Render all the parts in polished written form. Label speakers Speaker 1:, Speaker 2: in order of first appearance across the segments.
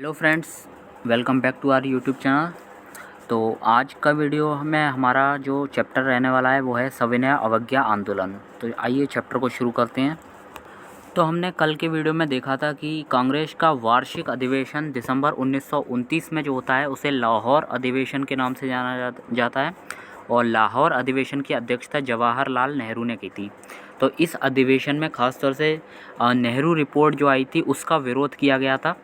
Speaker 1: Hello friends, welcome back to our YouTube channel. तो आज का वीडियो में हमारा जो चैप्टर रहने वाला है वो है सविनय अवज्ञा आंदोलन। तो आइए चैप्टर को शुरू करते हैं। तो हमने कल के वीडियो में देखा था कि कांग्रेस का वार्षिक अधिवेशन दिसंबर 1929 में जो होता है उसे लाहौर अधिवेशन के नाम से जाना जाता है और लाहौर अधिवेशन की अध्यक्षता जवाहरलाल नेहरू ने की थी। तो इस अधिवेशन में ख़ास तौर से नेहरू रिपोर्ट जो आई थी उसका विरोध किया गया था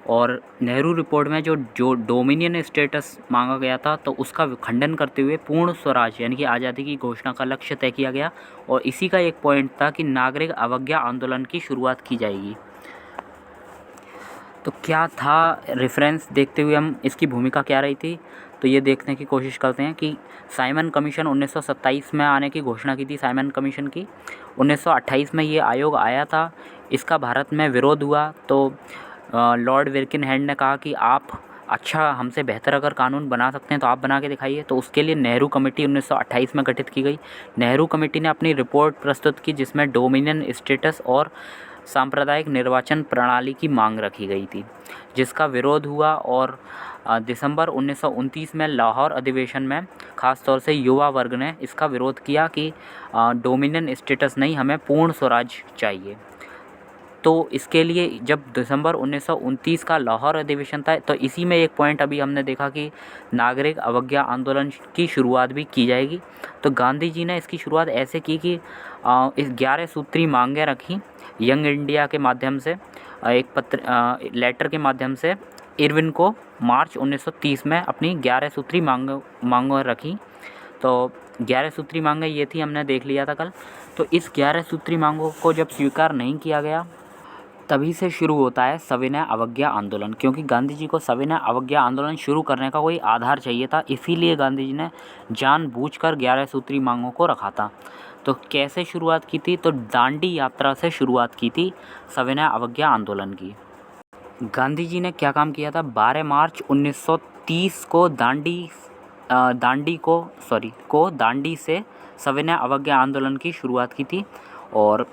Speaker 1: और नेहरू रिपोर्ट में जो डोमिनियन स्टेटस मांगा गया था तो उसका खंडन करते हुए पूर्ण स्वराज यानी कि आज़ादी की घोषणा का लक्ष्य तय किया गया और इसी का एक पॉइंट था कि नागरिक अवज्ञा आंदोलन की शुरुआत की जाएगी। तो क्या था रेफरेंस देखते हुए हम इसकी भूमिका क्या रही थी, तो ये देखने की कोशिश करते हैं कि साइमन कमीशन 1927 में आने की घोषणा की थी। साइमन कमीशन की 1928 में ये आयोग आया था, इसका भारत में विरोध हुआ। तो लॉर्ड विल्किनहैंड ने कहा कि आप अच्छा हमसे बेहतर अगर कानून बना सकते हैं तो आप बना के दिखाइए। तो उसके लिए नेहरू कमेटी 1928 में गठित की गई। नेहरू कमेटी ने अपनी रिपोर्ट प्रस्तुत की जिसमें डोमिनियन स्टेटस और सांप्रदायिक निर्वाचन प्रणाली की मांग रखी गई थी, जिसका विरोध हुआ और दिसंबर 1929 में लाहौर अधिवेशन में ख़ास तौर से युवा वर्ग ने इसका विरोध किया कि डोमिनियन स्टेटस नहीं, हमें पूर्ण स्वराज चाहिए। तो इसके लिए जब दिसंबर 1929 का लाहौर अधिवेशन था तो इसी में एक पॉइंट अभी हमने देखा कि नागरिक अवज्ञा आंदोलन की शुरुआत भी की जाएगी। तो गांधी जी ने इसकी शुरुआत ऐसे की कि इस 11 सूत्री मांगें रखी यंग इंडिया के माध्यम से, एक पत्र लेटर के माध्यम से इरविन को मार्च 1930 में अपनी 11 सूत्री मांगें रखी। तो 11 सूत्री मांगें ये थी, हमने देख लिया था कल। तो इस 11 सूत्री मांगों को जब स्वीकार नहीं किया गया तभी से शुरू होता है सविनय अवज्ञा आंदोलन, क्योंकि गांधी जी को सविनय अवज्ञा आंदोलन शुरू करने का कोई आधार चाहिए था, इसीलिए गांधी जी ने जानबूझकर 11 सूत्री मांगों को रखा था। तो कैसे शुरुआत की थी, तो दांडी यात्रा से शुरुआत की थी सविनय अवज्ञा आंदोलन की। गांधी जी ने क्या काम किया था, 12 मार्च 1930 को दांडी से सविनय अवज्ञा आंदोलन की शुरुआत की थी। और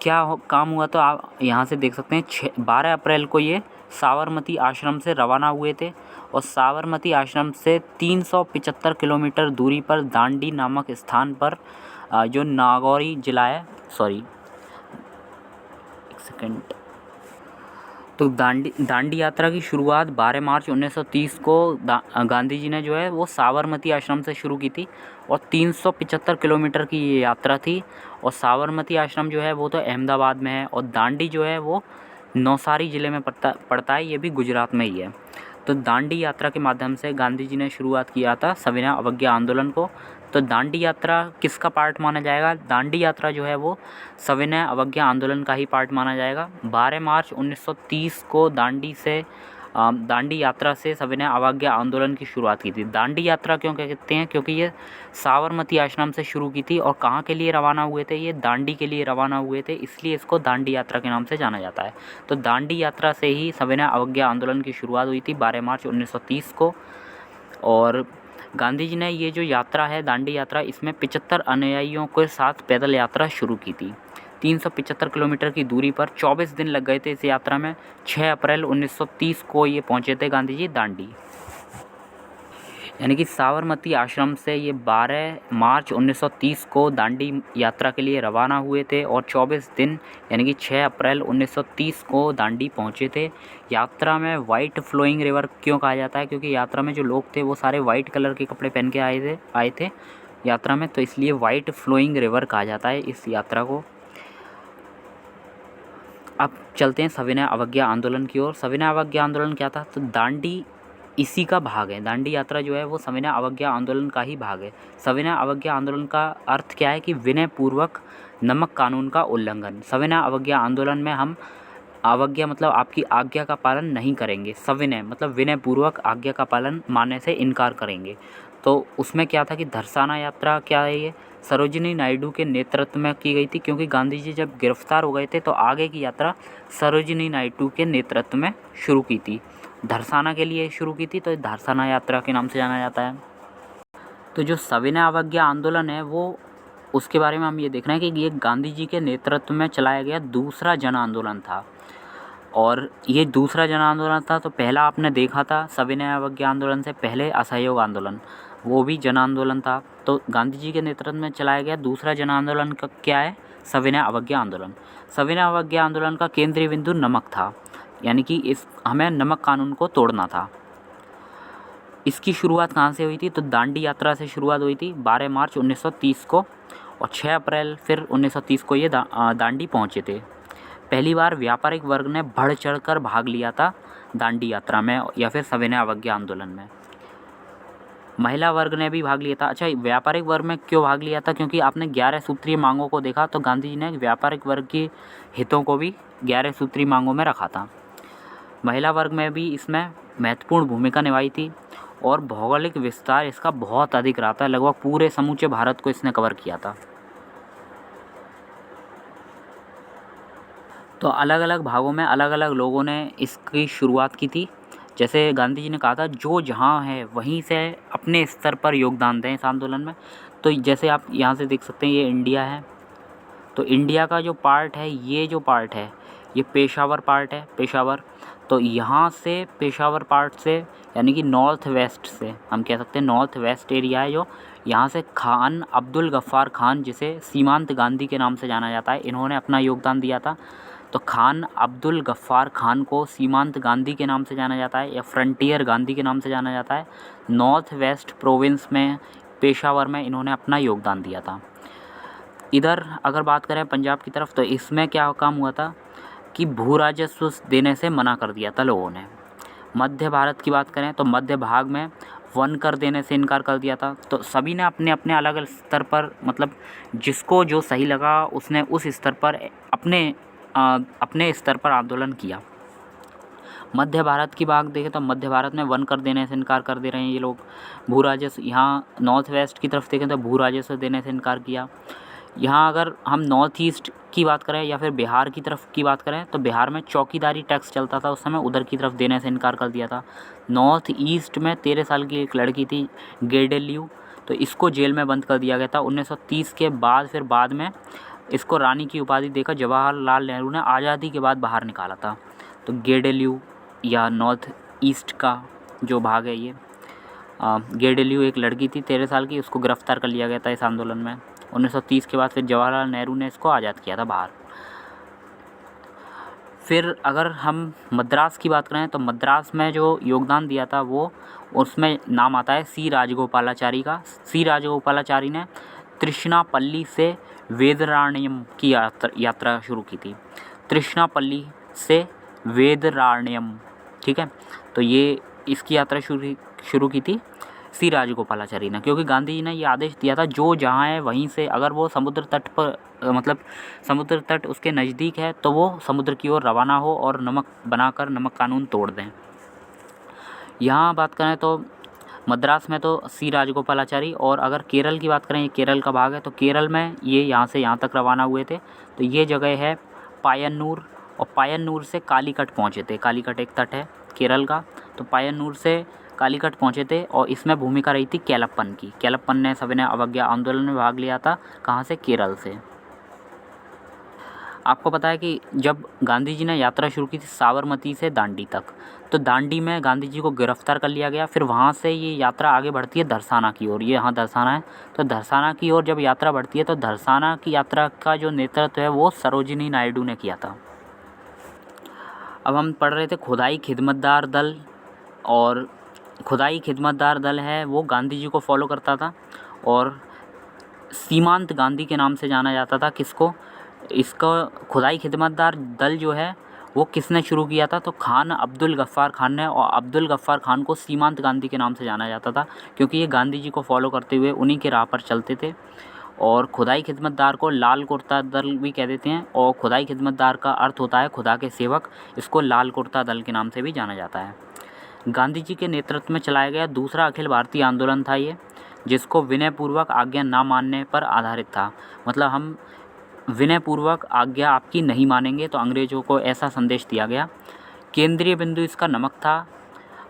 Speaker 1: क्या काम हुआ, तो आप यहाँ से देख सकते हैं 12 अप्रैल को ये साबरमती आश्रम से रवाना हुए थे और साबरमती आश्रम से 375 किलोमीटर दूरी पर दांडी नामक स्थान पर जो नागौरी जिला है, एक सेकेंड, तो दांडी यात्रा की शुरुआत 12 मार्च 1930 को गांधी जी ने जो है वो साबरमती आश्रम से शुरू की थी और 375 किलोमीटर की ये यात्रा थी। और साबरमती आश्रम जो है वो तो अहमदाबाद में है और दांडी जो है वो नौसारी ज़िले में पड़ता है, ये भी गुजरात में ही है। तो दांडी यात्रा के माध्यम से गांधी जी ने शुरुआत किया था सविनय अवज्ञा आंदोलन को। तो दांडी यात्रा किसका पार्ट माना जाएगा, दांडी यात्रा जो है वो सविनय अवज्ञा आंदोलन का ही पार्ट माना जाएगा। 12 मार्च 1930 को दांडी यात्रा से सविनय अवज्ञा आंदोलन की शुरुआत की थी। दांडी यात्रा क्यों कहते हैं, क्योंकि ये साबरमती आश्रम से शुरू की थी और कहाँ के लिए रवाना हुए थे, ये दांडी के लिए रवाना हुए थे, इसलिए इसको दांडी यात्रा के नाम से जाना जाता है। तो दांडी यात्रा से ही सविनय अवज्ञा आंदोलन की शुरुआत हुई थी 12 मार्च 1930 को। और गांधी जी ने ये जो यात्रा है दांडी यात्रा, इसमें 75 अनुयायियों के साथ पैदल यात्रा शुरू की थी। 375 किलोमीटर की दूरी पर 24 दिन लग गए थे इस यात्रा में। 6 अप्रैल 1930 को ये पहुंचे थे गांधी जी दांडी, यानी कि साबरमती आश्रम से ये 12 मार्च 1930 को दांडी यात्रा के लिए रवाना हुए थे और 24 दिन यानी कि 6 अप्रैल 1930 को दांडी पहुंचे थे। यात्रा में वाइट फ्लोइंग रिवर क्यों कहा जाता है, क्योंकि यात्रा में जो लोग थे वो सारे वाइट कलर के कपड़े पहन के आए थे यात्रा में, तो इसलिए वाइट फ्लोइंग रिवर कहा जाता है इस यात्रा को। अब चलते हैं सविनय अवज्ञा आंदोलन की ओर। सविनय अवज्ञा आंदोलन क्या था, तो दांडी इसी का भाग है। दांडी यात्रा जो है वो सविनय अवज्ञा आंदोलन का ही भाग है। सविनय अवज्ञा आंदोलन का अर्थ क्या है कि विनय पूर्वक नमक कानून का उल्लंघन। सविनय अवज्ञा आंदोलन में हम अवज्ञा मतलब आपकी आज्ञा का पालन नहीं करेंगे, सविनय मतलब विनय पूर्वक आज्ञा का पालन मानने से इनकार करेंगे। तो उसमें क्या था कि धरसाना यात्रा क्या है, ये सरोजिनी नायडू के नेतृत्व में की गई थी, क्योंकि गांधी जी जब गिरफ्तार हो गए थे तो आगे की यात्रा सरोजिनी नायडू के नेतृत्व में शुरू की थी, धरसाना के लिए शुरू की थी, तो धरसाना यात्रा के नाम से जाना जाता है। तो जो सविनय अवज्ञा आंदोलन है वो उसके बारे में हम ये देख रहे हैं कि ये गांधी जी के नेतृत्व में चलाया गया दूसरा जन आंदोलन था। और ये दूसरा जन आंदोलन था। तो पहला आपने देखा था सविनय अवज्ञा आंदोलन से पहले असहयोग आंदोलन, वो भी जन आंदोलन था। तो गांधी जी के नेतृत्व में चलाया गया दूसरा जन आंदोलन का क्या है, सविनय अवज्ञा आंदोलन। सविनय अवज्ञा आंदोलन का केंद्रीय बिंदु नमक था, यानी कि हमें नमक कानून को तोड़ना था। इसकी शुरुआत कहाँ से हुई थी, तो दांडी यात्रा से शुरुआत हुई थी 12 मार्च 1930 को, और 6 अप्रैल फिर 1930 को ये दांडी पहुँचे थे। पहली बार व्यापारिक वर्ग ने बढ़ चढ़कर भाग लिया था दांडी यात्रा में या फिर सविनय अवज्ञा आंदोलन में। महिला वर्ग ने भी भाग लिया था। अच्छा, व्यापारिक वर्ग में क्यों भाग लिया था, क्योंकि आपने 11 सूत्रीय मांगों को देखा, तो गांधी जी ने व्यापारिक वर्ग के हितों को भी 11 सूत्रीय मांगों में रखा था। महिला वर्ग में भी इसमें महत्वपूर्ण भूमिका निभाई थी, और भौगोलिक विस्तार इसका बहुत अधिक रहा था, लगभग पूरे समूचे भारत को इसने कवर किया था। तो अलग अलग भागों में अलग अलग लोगों ने इसकी शुरुआत की थी। जैसे गांधी जी ने कहा था जो जहाँ है वहीं से अपने स्तर पर योगदान दें इस आंदोलन में। तो जैसे आप यहाँ से देख सकते हैं ये इंडिया है, तो इंडिया का जो पार्ट है, ये जो पार्ट है ये पेशावर पार्ट है, पेशावर। तो यहाँ से पेशावर पार्ट से यानी कि नॉर्थ वेस्ट से हम कह सकते हैं नॉर्थ वेस्ट एरिया है जो, यहाँ से खान अब्दुल गफ्फार खान, जिसे सीमांत गांधी के नाम से जाना जाता है, इन्होंने अपना योगदान दिया था। तो खान अब्दुल गफ्फार खान को सीमांत गांधी के नाम से जाना जाता है या फ्रंटियर गांधी के नाम से जाना जाता है। नॉर्थ वेस्ट प्रोविंस में पेशावर में इन्होंने अपना योगदान दिया था। इधर अगर बात करें पंजाब की तरफ, तो इसमें क्या काम हुआ था कि भू राजस्व देने से मना कर दिया था लोगों ने। मध्य भारत की बात करें तो मध्य भाग में वन कर देने से इनकार कर दिया था। तो सभी ने अपने अपने अलग अलग स्तर पर, मतलब जिसको जो सही लगा उसने उस स्तर पर अपने स्तर पर आंदोलन किया। मध्य भारत की बात देखें तो मध्य भारत में वन कर देने से इनकार कर दे रहे हैं ये लोग। भू राजस्व, यहाँ नॉर्थ वेस्ट की तरफ देखें तो भू राजस्व देने से इनकार किया। यहाँ अगर हम नॉर्थ ईस्ट की बात करें या फिर बिहार की तरफ की बात करें तो बिहार में चौकीदारी टैक्स चलता था उस समय, उधर की तरफ देने से इनकार कर दिया था। नॉर्थ ईस्ट में 13 साल की एक लड़की थी गेडेल्यू, तो इसको जेल में बंद कर दिया गया था 1930 के बाद। फिर बाद में इसको रानी की उपाधि देकर जवाहरलाल नेहरू ने आज़ादी के बाद बाहर निकाला था। तो गेडेल्यू या नॉर्थ ईस्ट का जो भाग है ये, गेडेल्यू एक लड़की थी 13 साल की, उसको गिरफ्तार कर लिया गया था इस आंदोलन में 1930 के बाद। फिर जवाहरलाल नेहरू ने इसको आज़ाद किया था बाहर। फिर अगर हम मद्रास की बात करें तो मद्रास में जो योगदान दिया था वो, उसमें नाम आता है सी राजगोपालाचारी का। सी राजगोपालाचारी ने तृष्णापल्ली से वेदराण्यम की यात्रा शुरू की थी। तृष्णापल्ली से वेदराण्यम, ठीक है। तो ये इसकी यात्रा शुरू की थी सी राजगोपालाचारी ने, क्योंकि गांधी जी ने ये आदेश दिया था जो जहाँ है वहीं से, अगर वो समुद्र तट पर मतलब समुद्र तट उसके नज़दीक है तो वो समुद्र की ओर रवाना हो और नमक बनाकर नमक कानून तोड़ दें। यहाँ बात करें तो मद्रास में तो सी राजगोपालाचारी, और अगर केरल की बात करें, ये केरल का भाग है, तो केरल में ये यहाँ से यहाँ तक रवाना हुए थे। तो ये जगह है पायन्नूर, और पायन्नूर से कालीकट पहुँचे थे। कालीकट एक तट है केरल का, तो पायन्नूर से कालीकट पहुँचे थे, और इसमें भूमिका रही थी केलप्पन की। केलप्पन ने सविनय अवज्ञा आंदोलन में भाग लिया था, कहाँ से, केरल से। आपको पता है कि जब गांधी जी ने यात्रा शुरू की थी साबरमती से दांडी तक, तो दांडी में गांधी जी को गिरफ्तार कर लिया गया। फिर वहाँ से ये यात्रा आगे बढ़ती है धरसाना की ओर, ये यहाँ धरसाना है। तो धरसाना की ओर जब यात्रा बढ़ती है तो धरसाना की यात्रा का जो नेतृत्व है वो सरोजिनी नायडू ने किया था। अब हम पढ़ रहे थे खुदाई खिदमतदार दल, और खुदाई खिदमतदार दल है वो गांधी जी को फॉलो करता था, और सीमांत गांधी के नाम से जाना जाता था किसको, इसका खुदाई खिदमतदार दल जो है वो किसने शुरू किया था, तो खान अब्दुल गफ्फार खान ने। और अब्दुल गफ्फार खान को सीमांत गांधी के नाम से जाना जाता था क्योंकि ये गांधी जी को फॉलो करते हुए उन्हीं के राह पर चलते थे। और खुदाई खिदमतदार को लाल कुर्ता दल भी कह देते हैं, और खुदाई खिदमतदार का अर्थ होता है खुदा के सेवक, इसको लाल कुर्ता दल के नाम से भी जाना जाता है। गांधी जी के नेतृत्व में चलाया गया दूसरा अखिल भारतीय आंदोलन था ये, जिसको विनयपूर्वक आज्ञा न मानने पर आधारित था। मतलब हम विनयपूर्वक आज्ञा आपकी नहीं मानेंगे, तो अंग्रेज़ों को ऐसा संदेश दिया गया। केंद्रीय बिंदु इसका नमक था।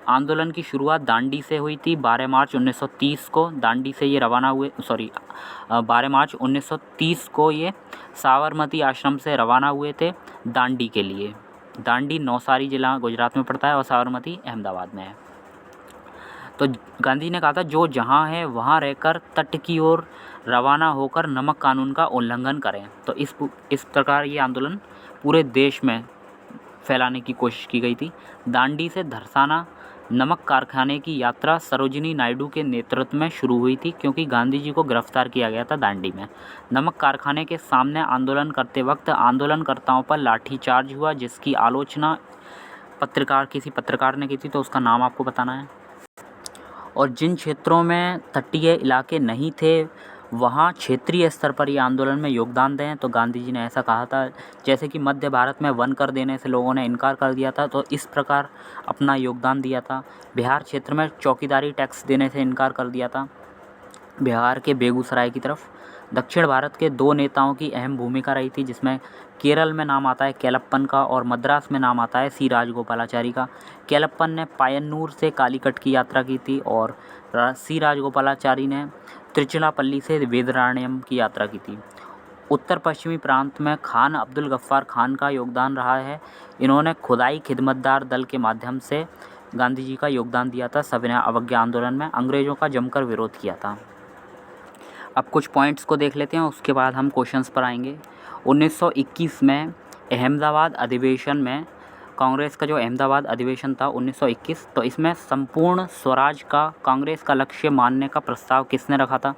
Speaker 1: आंदोलन की शुरुआत दांडी से हुई थी 12 मार्च 1930 को। दांडी से ये रवाना हुए, 12 मार्च 1930 को ये साबरमती आश्रम से रवाना हुए थे दांडी के लिए। दांडी नौसारी जिला गुजरात में पड़ता है और साबरमती अहमदाबाद में है। तो गांधी ने कहा था जो जहाँ है वहाँ रहकर तट की ओर रवाना होकर नमक कानून का उल्लंघन करें। तो इस प्रकार ये आंदोलन पूरे देश में फैलाने की कोशिश की गई थी। दांडी से धरसाना नमक कारखाने की यात्रा सरोजिनी नायडू के नेतृत्व में शुरू हुई थी, क्योंकि गांधी जी को गिरफ्तार किया गया था दांडी में। नमक कारखाने के सामने आंदोलन करते वक्त आंदोलनकर्ताओं पर लाठीचार्ज हुआ, जिसकी आलोचना किसी पत्रकार ने की थी, तो उसका नाम आपको बताना है। और जिन क्षेत्रों में तटीय इलाके नहीं थे वहाँ क्षेत्रीय स्तर पर ये आंदोलन में योगदान दें। तो गांधी जी ने ऐसा कहा था, जैसे कि मध्य भारत में वन कर देने से लोगों ने इनकार कर दिया था, तो इस प्रकार अपना योगदान दिया था। बिहार क्षेत्र में चौकीदारी टैक्स देने से इनकार कर दिया था, बिहार के बेगूसराय की तरफ। दक्षिण भारत के 2 नेताओं की अहम भूमिका रही थी, जिसमें केरल में नाम आता है केलप्पन का और मद्रास में नाम आता है सी राजगोपालाचारी का। केलप्पन ने पायन्नूर से कालीकट की यात्रा की थी और सी राजगोपालाचारी ने त्रिचुलापल्ली से वेदराण्यम की यात्रा की थी। उत्तर पश्चिमी प्रांत में खान अब्दुल गफ्फार खान का योगदान रहा है। इन्होंने खुदाई खिदमतदार दल के माध्यम से गांधी जी का योगदान दिया था। सविनय अवज्ञा आंदोलन में अंग्रेज़ों का जमकर विरोध किया था। अब कुछ पॉइंट्स को देख लेते हैं, उसके बाद हम क्वेश्चंस पर आएंगे। 1921 में अहमदाबाद अधिवेशन में कांग्रेस का जो अहमदाबाद अधिवेशन था 1921, तो इसमें संपूर्ण स्वराज का कांग्रेस का लक्ष्य मानने का प्रस्ताव किसने रखा था?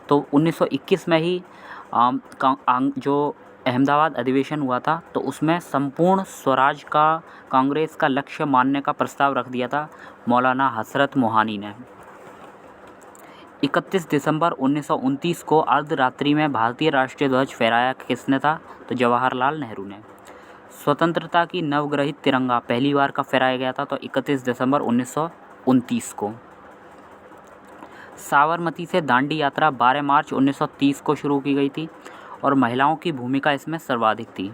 Speaker 1: तो 1921 में ही जो अहमदाबाद अधिवेशन हुआ था तो उसमें संपूर्ण स्वराज का कांग्रेस का लक्ष्य मानने का प्रस्ताव रख दिया था मौलाना हसरत मोहानी ने। 31 दिसंबर 1929 को अर्धरात्रि में भारतीय राष्ट्रीय ध्वज फहराया किसने था? तो जवाहरलाल नेहरू ने। स्वतंत्रता की नवग्रहित तिरंगा पहली बार कब फहराया गया था? तो 31 दिसंबर 1929 को। साबरमती से दांडी यात्रा 12 मार्च 1930 को शुरू की गई थी और महिलाओं की भूमिका इसमें सर्वाधिक थी।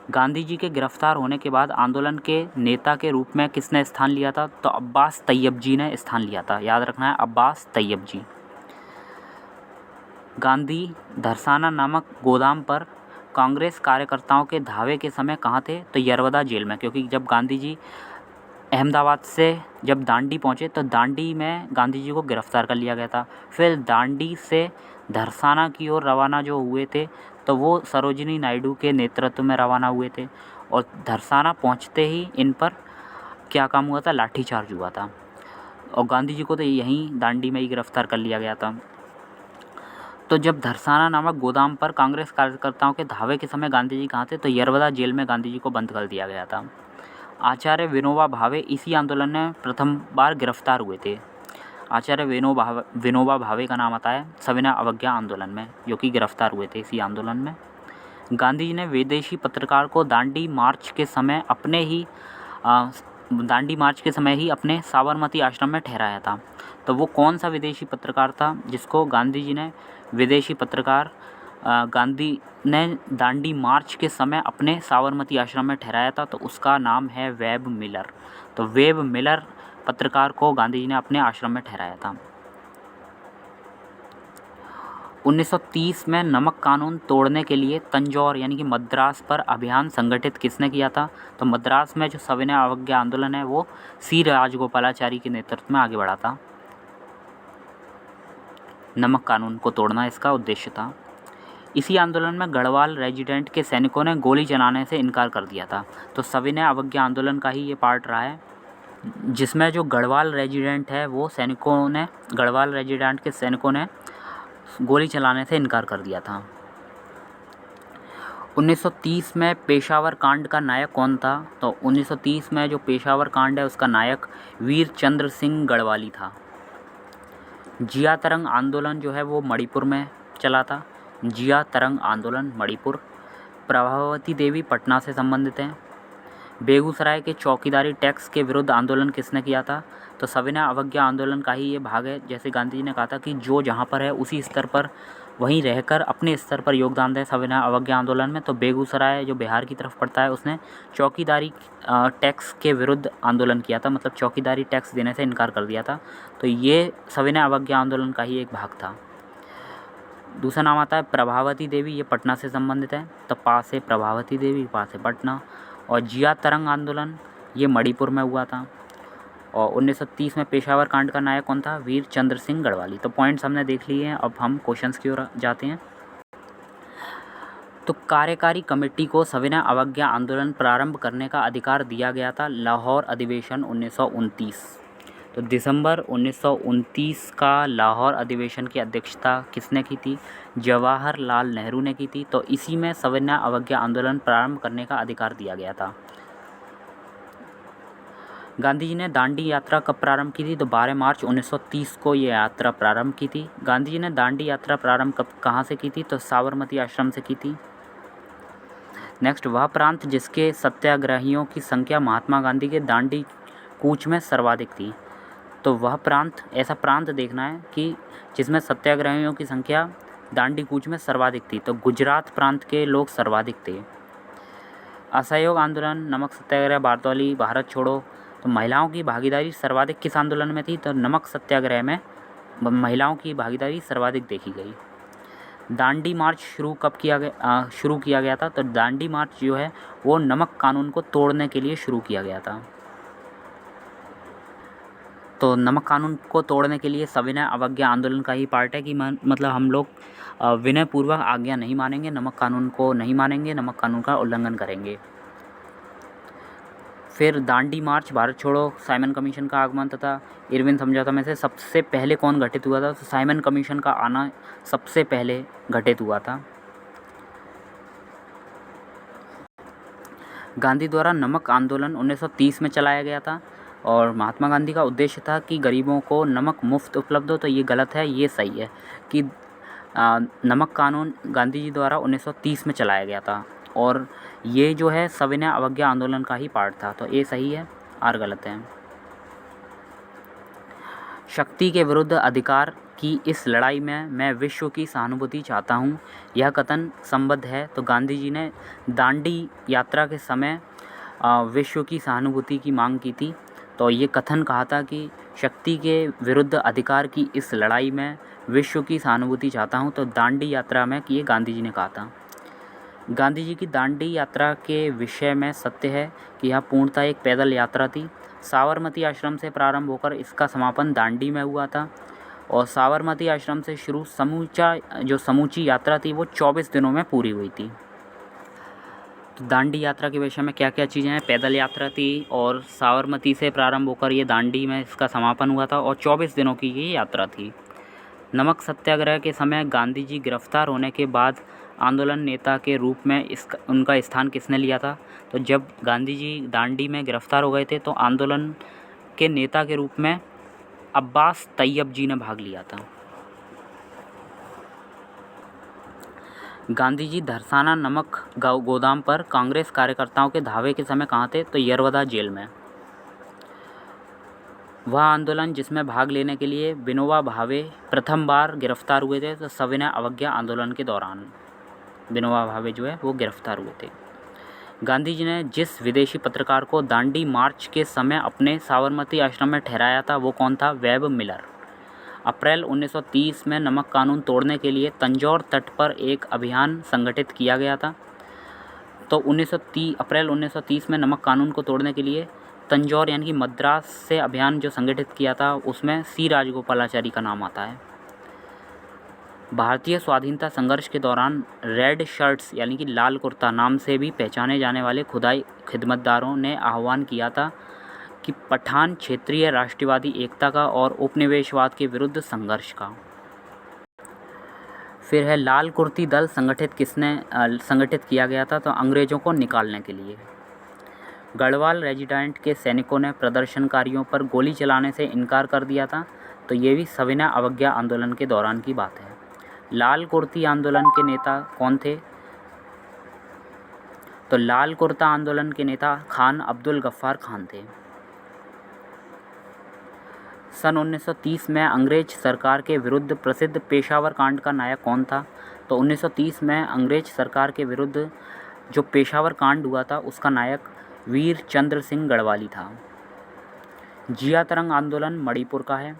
Speaker 1: गांधी जी के गिरफ्तार होने के बाद आंदोलन के नेता के रूप में किसने स्थान लिया था? तो अब्बास तैयब जी ने स्थान लिया था। याद रखना है, अब्बास तैयब जी। गांधी धरसाना नामक गोदाम पर कांग्रेस कार्यकर्ताओं के धावे के समय कहाँ थे? तो यरवदा जेल में, क्योंकि जब गांधी जी अहमदाबाद से जब दांडी पहुँचे तो दांडी में गांधी जी को गिरफ्तार कर लिया गया था। फिर दांडी से धरसाना की ओर रवाना जो हुए थे तो वो सरोजिनी नायडू के नेतृत्व में रवाना हुए थे और धरसाना पहुँचते ही इन पर क्या काम हुआ था? लाठीचार्ज हुआ था और गांधी जी को तो यहीं दांडी में ही गिरफ्तार कर लिया गया था। तो जब धरसाना नामक गोदाम पर कांग्रेस कार्यकर्ताओं के धावे के समय गांधी जी कहाँ थे? तो यरवदा जेल में गांधी जी को बंद कर दिया गया था। आचार्य विनोबा भावे इसी आंदोलन में प्रथम बार गिरफ्तार हुए थे। आचार्य विनोबा भावे का नाम आता है सविनय अवज्ञा आंदोलन में, जो कि गिरफ्तार हुए थे इसी आंदोलन में। गांधी जी ने विदेशी पत्रकार को दांडी मार्च के समय अपने साबरमती आश्रम में ठहराया था। तो वो कौन सा विदेशी पत्रकार था जिसको गांधी जी ने गांधी ने दांडी मार्च के समय अपने साबरमती आश्रम में ठहराया था? तो उसका नाम है वेब मिलर। तो वेब मिलर पत्रकार को गांधी जी ने अपने आश्रम में ठहराया था। 1930 में नमक कानून तोड़ने के लिए तंजौर यानी कि मद्रास पर अभियान संगठित किसने किया था? तो मद्रास में जो सविनय अवज्ञा आंदोलन है वो सी राजगोपालाचारी के नेतृत्व में आगे बढ़ा था। नमक कानून को तोड़ना इसका उद्देश्य था। इसी आंदोलन में गढ़वाल रेजिडेंट के सैनिकों ने गोली चलाने से इनकार कर दिया था। तो सविनय अवज्ञा आंदोलन का ही ये पार्ट रहा है, जिसमें जो गढ़वाल रेजिडेंट है वो गढ़वाल रेजिडेंट के सैनिकों ने गोली चलाने से इनकार कर दिया था। 1930 में पेशावर कांड का नायक कौन था? तो 1930 में जो पेशावर कांड है उसका नायक वीर चंद्र सिंह गढ़वाली था। जिया तरंग आंदोलन जो है वो मणिपुर में चला था। जिया तरंग आंदोलन मणिपुर। प्रभावती देवी पटना से संबंधित हैं। बेगूसराय के चौकीदारी टैक्स के विरुद्ध आंदोलन किसने किया था? तो सविनय अवज्ञा आंदोलन का ही ये भाग है। जैसे गांधी जी ने कहा था कि जो जहाँ पर है उसी स्तर पर वहीं रहकर अपने स्तर पर योगदान दें सविनय अवज्ञा आंदोलन में। तो बेगूसराय जो बिहार की तरफ पड़ता है उसने चौकीदारी टैक्स के विरुद्ध आंदोलन किया था, मतलब चौकीदारी टैक्स देने से इनकार कर दिया था। तो ये सविनय अवज्ञा आंदोलन का ही एक भाग था। दूसरा नाम आता है प्रभावती देवी, ये पटना से संबंधित है। तो पा से प्रभावती देवी, पा से पटना। और जिया तरंग आंदोलन ये मणिपुर में हुआ था। और 1930 में पेशावर कांड का नायक कौन था? वीर चंद्र सिंह गढ़वाली। तो पॉइंट्स हमने देख लिए हैं, अब हम क्वेश्चंस की ओर जाते हैं। तो कार्यकारी कमेटी को सविनय अवज्ञा आंदोलन प्रारंभ करने का अधिकार दिया गया था लाहौर अधिवेशन 1929। तो दिसंबर 1929 का लाहौर अधिवेशन की अध्यक्षता किसने की थी? जवाहरलाल नेहरू ने की थी। तो इसी में सविनय अवज्ञा आंदोलन प्रारंभ करने का अधिकार दिया गया था। गांधी जी ने दांडी यात्रा कब प्रारंभ की थी? तो 12 मार्च 1930 को ये यात्रा प्रारंभ की थी। गांधी जी ने दांडी यात्रा प्रारंभ कहाँ से की थी? तो साबरमती आश्रम से की थी। नेक्स्ट, वह प्रांत जिसके सत्याग्रहियों की संख्या महात्मा गांधी के दांडी कूच में सर्वाधिक थी। तो वह प्रांत, ऐसा प्रांत देखना है कि जिसमें सत्याग्रहियों की संख्या दांडी कूच में सर्वाधिक थी। तो गुजरात प्रांत के लोग सर्वाधिक थे। असहयोग आंदोलन, नमक सत्याग्रह, बारदौली, भारत छोड़ो। तो महिलाओं की भागीदारी सर्वाधिक किस आंदोलन में थी? तो नमक सत्याग्रह में महिलाओं की भागीदारी सर्वाधिक देखी गई। दांडी मार्च शुरू किया गया था? तो दांडी मार्च जो है वो नमक कानून को तोड़ने के लिए शुरू किया गया था। तो नमक कानून को तोड़ने के लिए सविनय अवज्ञा आंदोलन का ही पार्ट है कि मतलब हम लोग विनयपूर्वक आज्ञा नहीं मानेंगे, नमक कानून को नहीं मानेंगे, नमक कानून का उल्लंघन करेंगे। फिर दांडी मार्च, भारत छोड़ो, साइमन कमीशन का आगमन तथा इरविन समझौता में से सबसे पहले कौन घटित हुआ था? तो साइमन कमीशन का आना सबसे पहले घटित हुआ था। गांधी द्वारा नमक आंदोलन 1930 में चलाया गया था और महात्मा गांधी का उद्देश्य था कि गरीबों को नमक मुफ्त उपलब्ध हो। तो ये गलत है, ये सही है कि नमक कानून गांधी जी द्वारा 1930 में चलाया गया था और ये जो है सविनय अवज्ञा आंदोलन का ही पार्ट था। तो ये सही है, आर गलत है। शक्ति के विरुद्ध अधिकार की इस लड़ाई में मैं विश्व की सहानुभूति चाहता हूँ, यह कथन संबद्ध है। तो गांधी जी ने दांडी यात्रा के समय विश्व की सहानुभूति की मांग की थी। तो ये कथन कहा था कि शक्ति के विरुद्ध अधिकार की इस लड़ाई में विश्व की सहानुभूति चाहता हूँ। तो दांडी यात्रा में ये गांधी जी ने कहा था। गांधी जी की दांडी यात्रा के विषय में सत्य है कि यह पूर्णतः एक पैदल यात्रा थी। साबरमती आश्रम से प्रारंभ होकर इसका समापन दांडी में हुआ था और साबरमती आश्रम से शुरू समूची यात्रा थी वो 24 दिनों में पूरी हुई थी। तो दांडी यात्रा के विषय में क्या क्या चीज़ें हैं? पैदल यात्रा थी और साबरमती से प्रारंभ होकर ये दांडी में इसका समापन हुआ था और 24 दिनों की ये यात्रा थी। नमक सत्याग्रह के समय गांधी जी गिरफ्तार होने के बाद आंदोलन नेता के रूप में उनका स्थान किसने लिया था? तो जब गांधी जी दांडी में गिरफ्तार हो गए थे तो आंदोलन के नेता के रूप में अब्बास तैयब जी ने भाग लिया था। गांधी जी धरसाना नमक गोदाम पर कांग्रेस कार्यकर्ताओं के धावे के समय कहाँ थे? तो यरवदा जेल में। वह आंदोलन जिसमें भाग लेने के लिए विनोबा भावे प्रथम बार गिरफ्तार हुए थे तो सविनय अवज्ञा आंदोलन के दौरान विनोबा भावे जो है वो गिरफ्तार हुए थे। गांधी जी ने जिस विदेशी पत्रकार को दांडी मार्च के समय अपने साबरमती आश्रम में ठहराया था वो कौन था? Web Miller. अप्रैल 1930 में नमक कानून तोड़ने के लिए तंजौर तट पर एक अभियान संगठित किया गया था। तो अप्रैल 1930 में नमक कानून को तोड़ने के लिए तंजौर यानी कि मद्रास से अभियान जो संगठित किया था उसमें सी राजगोपालाचारी का नाम आता है। भारतीय स्वाधीनता संघर्ष के दौरान रेड शर्ट्स यानी कि लाल कुर्ता नाम से भी पहचाने जाने वाले खुदाई खिदमतदारों ने आह्वान किया था कि पठान क्षेत्रीय राष्ट्रवादी एकता का और उपनिवेशवाद के विरुद्ध संघर्ष का। फिर है लाल कुर्ती दल संगठित किया गया था? तो अंग्रेज़ों को निकालने के लिए। गढ़वाल रेजिडेंट के सैनिकों ने प्रदर्शनकारियों पर गोली चलाने से इनकार कर दिया था। तो ये भी सविनय अवज्ञा आंदोलन के दौरान की बात है। लाल कुर्ती आंदोलन के नेता कौन थे? तो लाल कुर्ता आंदोलन के नेता खान अब्दुल गफ्फार खान थे। सन 1930 में अंग्रेज सरकार के विरुद्ध प्रसिद्ध पेशावर कांड का नायक कौन था? तो 1930 में अंग्रेज सरकार के विरुद्ध जो पेशावर कांड हुआ था उसका नायक वीर चंद्र सिंह गढ़वाली था। जिया तरंग आंदोलन मणिपुर का है।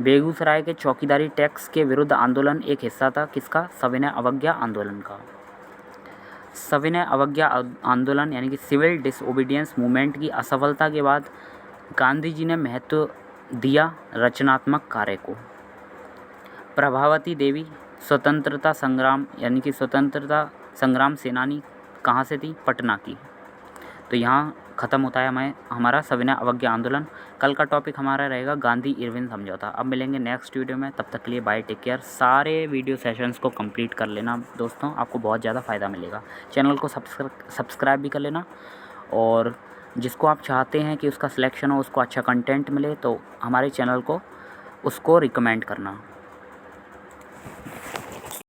Speaker 1: बेगूसराय के चौकीदारी टैक्स के विरुद्ध आंदोलन एक हिस्सा था किसका? सविनय अवज्ञा आंदोलन का। सविनय अवज्ञा आंदोलन यानी कि सिविल डिसओबीडियंस मूवमेंट की असफलता के बाद गांधी जी ने महत्व दिया रचनात्मक कार्य को। प्रभावती देवी स्वतंत्रता संग्राम यानी कि स्वतंत्रता संग्राम सेनानी कहाँ से थी? पटना की। तो यहाँ ख़त्म होता है हमारा सविनय अवज्ञा आंदोलन। कल का टॉपिक हमारा रहेगा गांधी इरविन समझौता। अब मिलेंगे नेक्स्ट वीडियो में, तब तक के लिए बाय, टेक केयर। सारे वीडियो सेशंस को कंप्लीट कर लेना दोस्तों, आपको बहुत ज़्यादा फ़ायदा मिलेगा। चैनल को सब्सक्राइब भी कर लेना, और जिसको आप चाहते हैं कि उसका सिलेक्शन हो, उसको अच्छा कंटेंट मिले, तो हमारे चैनल को उसको रिकमेंड करना।